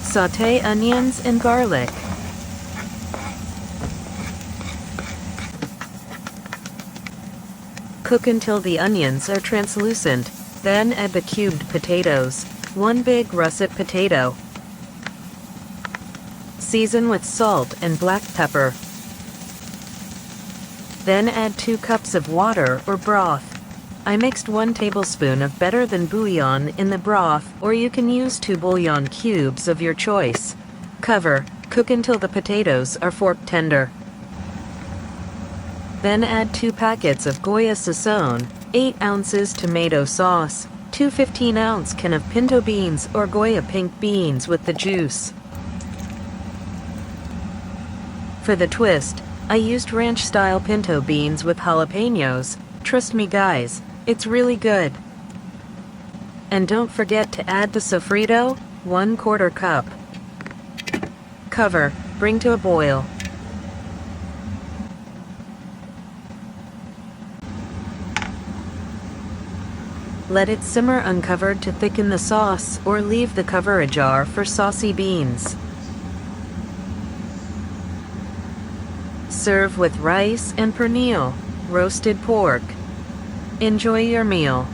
Sauté onions and garlic. Cook until the onions are translucent, then add the cubed potatoes, 1 big russet potato. Season with salt and black pepper. Then add 2 cups of water or broth. I mixed 1 tablespoon of better than bouillon in the broth, or you can use 2 bouillon cubes of your choice. Cover, cook until the potatoes are fork tender. Then add 2 packets of Goya Sazón, 8 ounces tomato sauce, 2 15-ounce can of pinto beans or Goya pink beans with the juice. For the twist, I used ranch-style pinto beans with jalapenos. Trust me guys, it's really good. And don't forget to add the sofrito, 1/4 cup. Cover, bring to a boil. Let it simmer uncovered to thicken the sauce, or leave the cover ajar for saucy beans. Serve with rice and pernil, roasted pork. Enjoy your meal.